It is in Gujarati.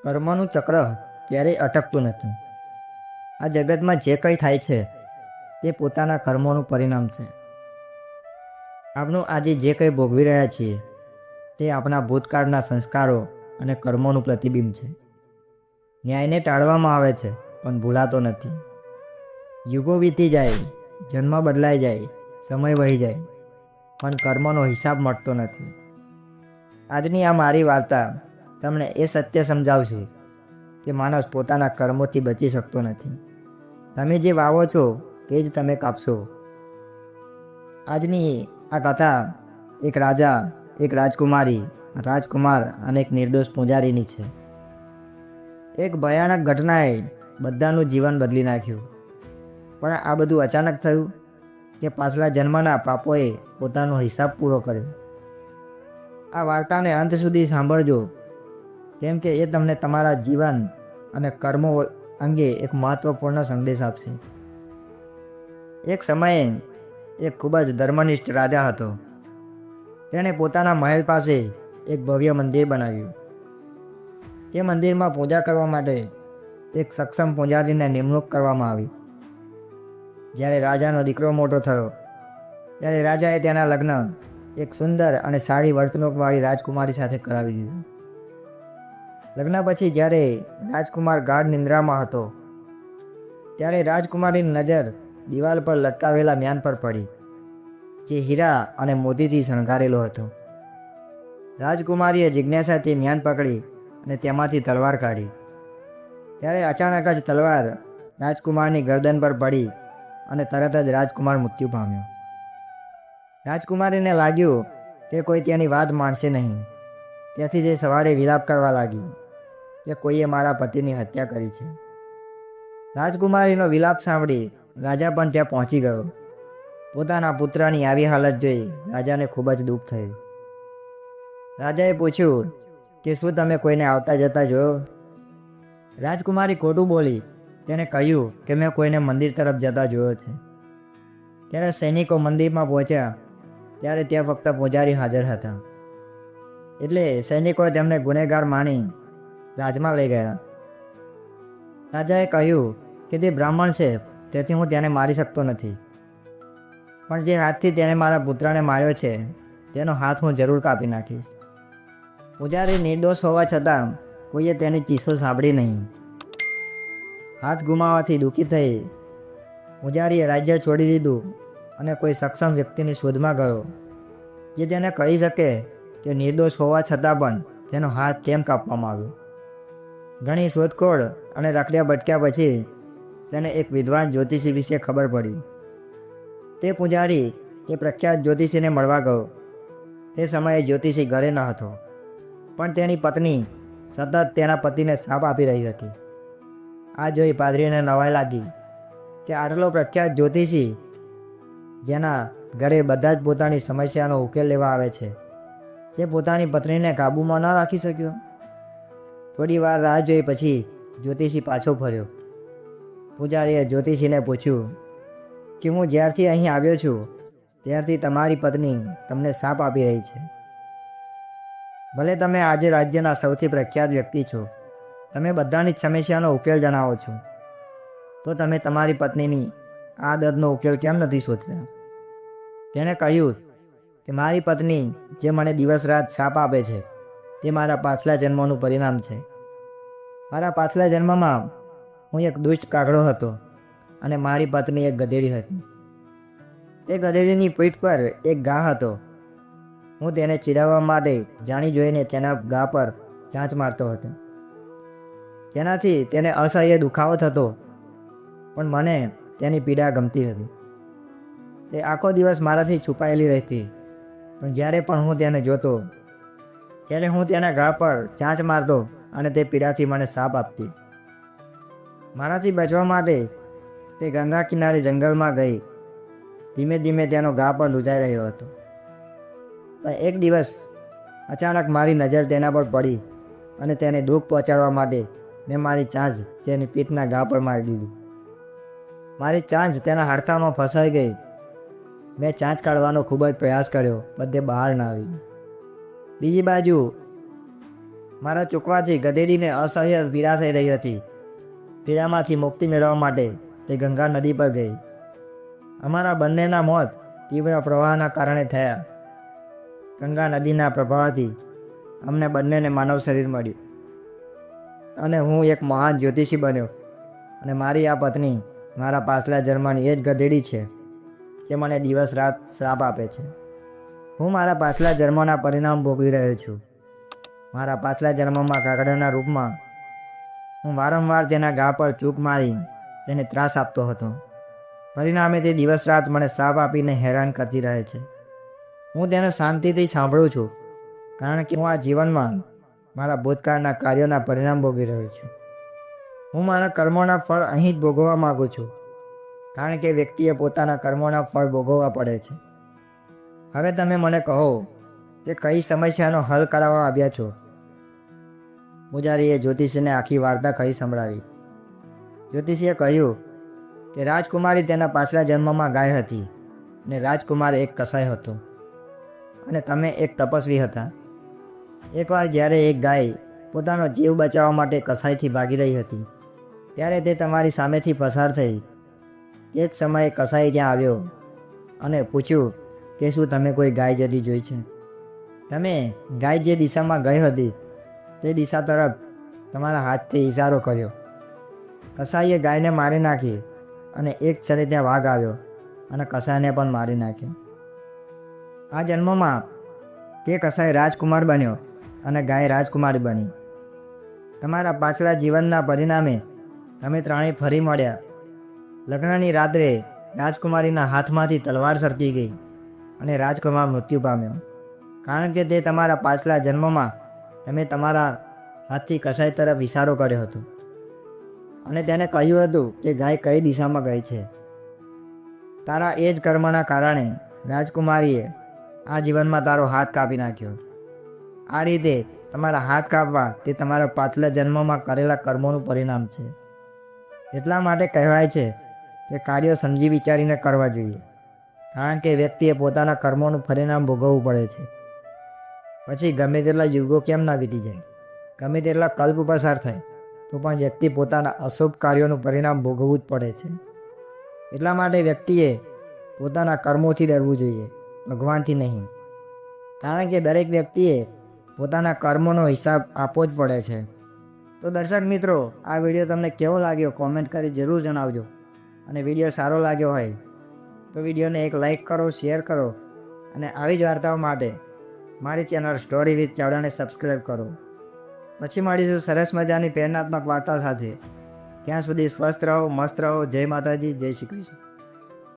કર્મનું ચક્ર ક્યારેય અટકતું નથી. આ જગતમાં જે કંઈ થાય છે તે પોતાના કર્મોનું પરિણામ છે. આપણું આજે જે કંઈ ભોગવી રહ્યા છીએ તે આપણા ભૂતકાળના સંસ્કારો અને કર્મોનું પ્રતિબિંબ છે. ન્યાયને ટાળવામાં આવે છે પણ ભૂલાતો નથી. યુગો વીતી જાય, જન્મ બદલાઈ જાય, સમય વહી જાય, પણ કર્મનો હિસાબ મળતો નથી. આજની આ મારી વાર્તા તમને એ સત્ય સમજાવશે કે માણસ પોતાના કર્મોથી બચી શકતો નથી. તમે જે વાવો છો તે જ તમે કાપશો. આજની આ કથા એક રાજા, એક રાજકુમારી, રાજકુમાર અને એક નિર્દોષ પૂજારીની છે. એક ભયાનક ઘટનાએ બધાનું જીવન બદલી નાખ્યું. પણ આ બધું અચાનક થયું કે પાછલા જન્મના પાપોએ પોતાનો હિસાબ પૂરો કર્યો. આ વાર્તાને અંત સુધી સાંભળજો, કેમ કે એ તમને તમારા જીવન અને કર્મો અંગે એક મહત્વપૂર્ણ સંદેશ આપશે. એક સમયે એક ખૂબ જ ધર્મનિષ્ઠ રાજા હતો. તેણે પોતાના મહેલ પાસે એક ભવ્ય મંદિર બનાવ્યું. એ મંદિરમાં પૂજા કરવા માટે એક સક્ષમ પૂજારીને નિમણૂક કરવામાં આવી. જ્યારે રાજાનો દીકરો મોટો થયો ત્યારે રાજાએ તેના લગ્ન એક સુંદર અને સારી વર્તણૂકવાળી રાજકુમારી સાથે કરાવી દીધા. લગ્ન પછી જ્યારે રાજકુમાર ગાઢ નિંદ્રામાં હતો ત્યારે રાજકુમારીની નજર દિવાલ પર લટકાવેલા મ્યાન પર પડી, જે હીરા અને મોતીથી શણગારેલો હતો. રાજકુમારીએ જિજ્ઞાસાથી મ્યાન પકડી અને તેમાંથી તલવાર કાઢી. ત્યારે અચાનક જ તલવાર રાજકુમારની ગરદન પર પડી અને તરત જ રાજકુમાર મૃત્યુ પામ્યો. રાજકુમારીને લાગ્યું કે કોઈ તેની વાત માનશે નહીં. તેથી તે સવારે વિલાપ કરવા લાગી કે કોઈએ મારા પતિની હત્યા કરી છે. રાજકુમારીનો વિલાપ સાંભળી રાજા પણ ત્યાં પહોંચી ગયો. પોતાના પુત્રની આવી હાલત જોઈ રાજાને ખૂબ જ દુઃખ થયું. રાજાએ પૂછ્યું કે શું તમે કોઈને આવતા જતા જોયો? રાજકુમારી ખોટું બોલી. તેણે કહ્યું કે મેં કોઈને મંદિર તરફ જતા જોયો છે. ત્યારે સૈનિકો મંદિરમાં પહોંચ્યા ત્યારે ત્યાં ફક્ત પૂજારી હાજર હતા. એટલે સૈનિકોએ તેમને ગુનેગાર માની રાજમાં લઈ ગયા. રાજાએ કહ્યું કે તે બ્રાહ્મણ છે, તેથી હું તેને મારી શકતો નથી, પણ જે હાથથી તેણે મારા પુત્રને માર્યો છે તેનો હાથ હું જરૂર કાપી નાખીશ. પૂજારી નિર્દોષ હોવા છતાં કોઈએ તેની ચીસો સાંભળી નહીં. હાથ ગુમાવવાથી દુઃખી થઈ પૂજારીએ રાજ્ય છોડી દીધું અને કોઈ સક્ષમ વ્યક્તિની શોધમાં ગયો જે તેને કહી શકે કે નિર્દોષ હોવા છતાં પણ તેનો હાથ કેમ કાપવામાં આવ્યો. ઘણી શોધખોળ અને રખડ્યા ભટક્યા પછી તેને એક વિદ્વાન જ્યોતિષી વિશે ખબર પડી. તે પૂજારી તે પ્રખ્યાત જ્યોતિષીને મળવા ગયો. તે સમયે જ્યોતિષી ઘરે ન હતો, પણ તેની પત્ની સતત તેના પતિને શાપ આપી રહી હતી. આ જોઈ પાદરીને નવાઈ લાગી કે આટલો પ્રખ્યાત જ્યોતિષી, જેના ઘરે બધા જ પોતાની સમસ્યાનો ઉકેલ લેવા આવે છે, તે પોતાની પત્નીને કાબૂમાં ન રાખી શક્યો. થોડી વાર રાહ જોઈ પછી જ્યોતિષી પાછો ફર્યો. પૂજારીએ જ્યોતિષીને પૂછ્યું કે હું જ્યારથી અહીં આવ્યો છું ત્યારથી તમારી પત્ની તમને શાપ આપી રહી છે. ભલે તમે આજે રાજ્યના સૌથી પ્રખ્યાત વ્યક્તિ છો, તમે બધાની જ સમસ્યાનો ઉકેલ જણાવો છો, તો તમે તમારી પત્નીની આ દર્દનો ઉકેલ કેમ નથી શોધતા? તેણે કહ્યું કે મારી પત્ની જે મને દિવસ રાત શાપ આપે છે તે મારા પાછલા જન્મોનું પરિણામ છે. મારા પાછલા જન્મમાં હું એક દુષ્ટ કાગડો હતો અને મારી પત્ની એક ગધેડી હતી. તે ગધેડીની પીઠ પર એક ઘા હતો. હું તેને ચીડાવવા માટે જાણી જોઈને તેના ઘા પર ચાંચ મારતો હતો. તેનાથી તેને અસહ્ય દુખાવો થતો, પણ મને તેની પીડા ગમતી હતી. તે આખો દિવસ મારાથી છુપાયેલી રહેતી, પણ જ્યારે પણ હું તેને જોતો ત્યારે હું તેના ઘા પર ચાંચ મારતો અને તે પીડાથી મને શાપ આપતી. મારાથી બચવા માટે તે ગંગા કિનારે જંગલમાં ગઈ. ધીમે ધીમે તેનો ઘા પણ લૂંટાઈ રહ્યો હતો. પણ એક દિવસ અચાનક મારી નજર તેના પર પડી અને તેને દુઃખ પહોંચાડવા માટે મેં મારી ચાંચ તેની પીઠના ઘા પર મારી દીધી. મારી ચાંચ તેના હાડકામાં ફસાઈ ગઈ. મેં ચાંચ કાઢવાનો ખૂબ જ પ્રયાસ કર્યો, પણ તે બહાર ન આવી. બીજી બાજુ મારા ચૂકવાથી ગધેડીને અસહ્ય પીડા થઈ રહી હતી. પીડામાંથી મુક્તિ મેળવવા માટે તે ગંગા નદી પર ગઈ. અમારા બંનેના મોત તીવ્ર પ્રવાહના કારણે થયા. ગંગા નદીના પ્રભાવથી અમને બંનેને માનવ શરીર મળ્યું અને હું એક મહાન જ્યોતિષી બન્યો. અને મારી આ પત્ની મારા પાછલા જન્મની એ જ ગધેડી છે જે મને દિવસ રાત શ્રાપ આપે છે. હું મારા પાછલા જન્મના પરિણામ ભોગવી રહ્યો છું. મારા પાછલા જન્મમાં કાગડાના રૂપમાં હું વારંવાર તેના ઘા પર ચૂક મારી તેને ત્રાસ આપતો હતો. પરિણામે તે દિવસ રાત મને શ્રાપ આપીને હેરાન કરતી રહે છે. હું તેને શાંતિથી સાંભળું છું કારણ કે હું આ જીવનમાં મારા ભૂતકાળના કાર્યોના પરિણામ ભોગવી રહ્યો છું. હું મારા કર્મોના ફળ અહીં જ ભોગવવા માગું છું કારણ કે વ્યક્તિએ પોતાના કર્મોના ફળ ભોગવવા પડે છે. હવે તમે મને કહો કે કઈ સમસ્યાનો હલ કરાવવા આવ્યા છો? પૂજારીએ જ્યોતિષીને આખી વાર્તા કહી સંભળાવી. જ્યોતિષીએ કહ્યું કે રાજકુમારી તેના પાછલા જન્મમાં ગાય હતી અને રાજકુમાર એક કસાઈ હતો અને તમે એક તપસ્વી હતા. એકવાર જ્યારે એક ગાય પોતાનો જીવ બચાવવા માટે કસાઈથી ભાગી રહી હતી ત્યારે તે તમારી સામેથી પસાર થઈ. તે જ સમયે કસાઈ ત્યાં આવ્યો અને પૂછ્યું કે શું તમે કોઈ ગાય જડી જોઈ છે? તમે ગાય જે દિશામાં ગઈ હતી તે દિશા તરફ તમારા હાથથી ઇશારો કર્યો. કસાઈએ ગાયને મારી નાખી અને એક ક્ષણે ત્યાં વાઘ આવ્યો અને કસાઈને પણ મારી નાખ્યો. આ જન્મમાં તે કસાઈ રાજકુમાર બન્યો અને ગાય રાજકુમારી બની. તમારા પાછલા જીવનના પરિણામે તમે ત્રણેય ફરી મળ્યા. લગ્નની રાત્રે રાજકુમારીના હાથમાંથી તલવાર સરકી ગઈ અને રાજકુમાર મૃત્યુ પામ્યો કારણ કે તે તમારા પાછલા જન્મમાં તમે તમારા હાથથી કસાઈ તરફ ઇશારો કર્યો હતો અને તેને કહ્યું હતું કે ગાય કઈ દિશામાં ગઈ છે. તારા એ જ કર્મના કારણે રાજકુમારીએ આ જીવનમાં તારો હાથ કાપી નાખ્યો. આ રીતે તમારા હાથ કાપવા તે તમારા પાછલા જન્મમાં કરેલા કર્મોનું પરિણામ છે. એટલા માટે કહેવાય છે કે કાર્યો સમજી વિચારીને કરવા જોઈએ કારણ કે વ્યક્તિએ પોતાના કર્મોનું પરિણામ ભોગવવું પડે છે. પછી ગમે તેટલા યુગો કેમ ના વીતી જાય, ગમે તેટલા કલ્પ પસાર થાય તો પણ વ્યક્તિ પોતાના અશુભ કાર્યોનું પરિણામ ભોગવવું જ પડે છે. એટલા માટે વ્યક્તિએ પોતાના કર્મોથી ડરવું જોઈએ, ભગવાનથી નહીં. કારણ કે દરેક વ્યક્તિએ પોતાના કર્મોનો હિસાબ આપવો જ પડે છે. તો દર્શક મિત્રો, આ વિડીયો તમને કેવો લાગ્યો કોમેન્ટ કરી જરૂર જણાવજો. અને વિડીયો સારો લાગ્યો હોય તો વિડીયોને એક લાઈક કરો, શેર કરો અને આવી જ વાર્તાઓ માટે મારી ચેનલ સ્ટોરી વિથ ચાવડાને સબસ્ક્રાઈબ કરો. પછી મળીશું સરસ મજાની પ્રેરણાત્મક વાર્તા સાથે. ત્યાં સુધી સ્વસ્થ રહો, મસ્ત રહો. જય માતાજી, જય શ્રી કૃષ્ણ.